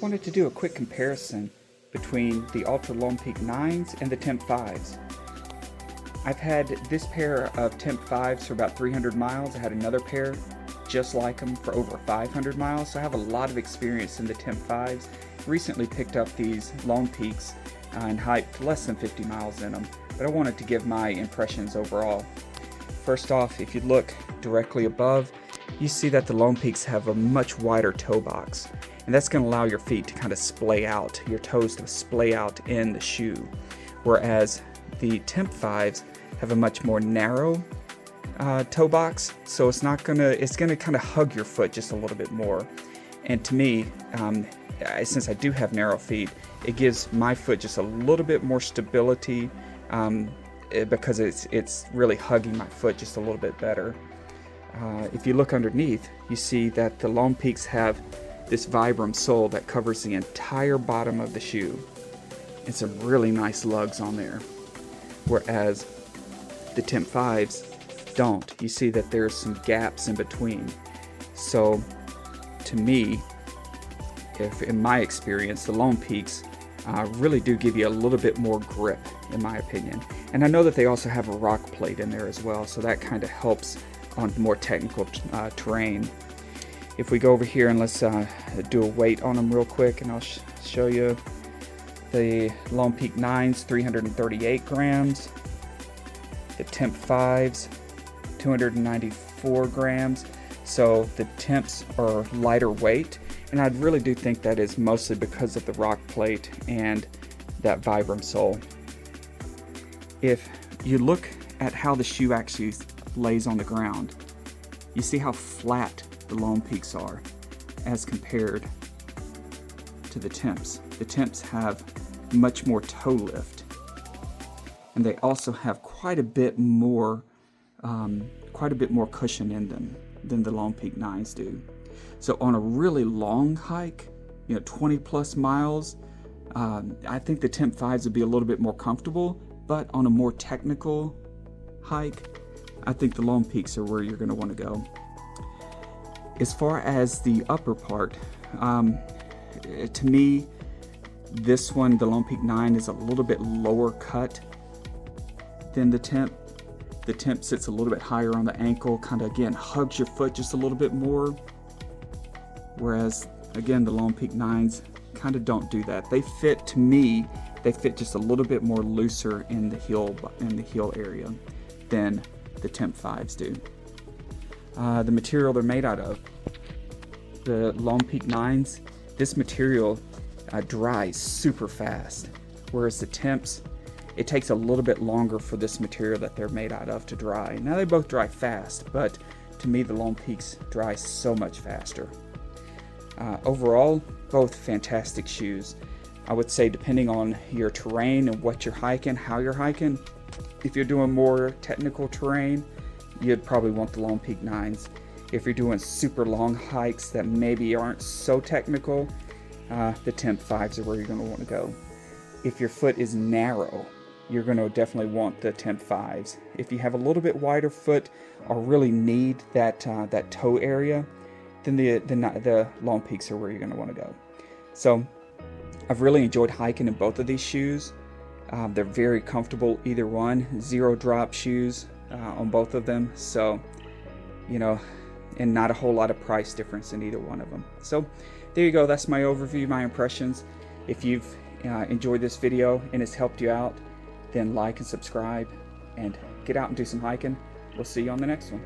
Wanted to do a quick comparison between the Altra Lone Peak 9s and the Timp 5s. I've had this pair of Timp 5s for about 300 miles. I had another pair just like them for over 500 miles, so I have a lot of experience in the Timp 5s. Recently picked up these Lone Peaks and hiked less than 50 miles in them, but I wanted to give my impressions overall. First off, if you look directly above, you see that the Lone Peaks have a much wider toe box, and that's going to allow your feet to kind of splay out, your toes to splay out in the shoe, whereas the Timp 5s have a much more narrow toe box, so it's gonna kind of hug your foot just a little bit more. And to me, since I do have narrow feet, it gives my foot just a little bit more stability because it's really hugging my foot just a little bit better. If you look underneath, you see that the Lone Peaks have this Vibram sole that covers the entire bottom of the shoe, and some really nice lugs on there, whereas the Timp 5s don't. You see that there's some gaps in between. So to me, in my experience, the Lone Peaks really do give you a little bit more grip, in my opinion. And I know that they also have a rock plate in there as well, so that kind of helps on more technical terrain. If we go over here and let's do a weight on them real quick, and I'll show you the Lone Peak 9s, 338 grams, the Timp 5s, 294 grams. So the Timps are lighter weight, and I really do think that is mostly because of the rock plate and that Vibram sole. If you look at how the shoe actually lays on the ground, you see how flat the Lone Peaks are as compared to the Timps. The Timps have much more toe lift, and they also have quite a bit more cushion in them than the Lone Peak 9s do. So on a really long hike, 20 plus miles, I think the Timp 5s would be a little bit more comfortable, but on a more technical hike, I think the Lone Peaks are where you're going to want to go. As far as the upper part, to me, this one, the Lone Peak 9, is a little bit lower cut than the Timp. The Timp sits a little bit higher on the ankle, kind of again hugs your foot just a little bit more, whereas again the Lone Peak 9s kind of don't do that. They fit, to me, they fit just a little bit more looser in the heel area than the Timp 5s do. The material they're made out of, the Lone Peak 9s, this material dries super fast, whereas the Timps, it takes a little bit longer for this material that they're made out of to dry. Now they both dry fast, but to me the Lone Peaks dry so much faster. Overall, both fantastic shoes. I would say depending on your terrain and what you're hiking, how you're hiking, if you're doing more technical terrain, you'd probably want the Lone Peak 9s. If you're doing super long hikes that maybe aren't so technical, the Timp 5s are where you're going to want to go. If your foot is narrow, you're going to definitely want the Timp 5s. If you have a little bit wider foot or really need that toe area, then the Lone Peaks are where you're going to want to go. So I've really enjoyed hiking in both of these shoes. They're very comfortable, either one. Zero drop shoes on both of them. So, and not a whole lot of price difference in either one of them. So there you go. That's my overview, my impressions. If you've enjoyed this video and it's helped you out, then like and subscribe and get out and do some hiking. We'll see you on the next one.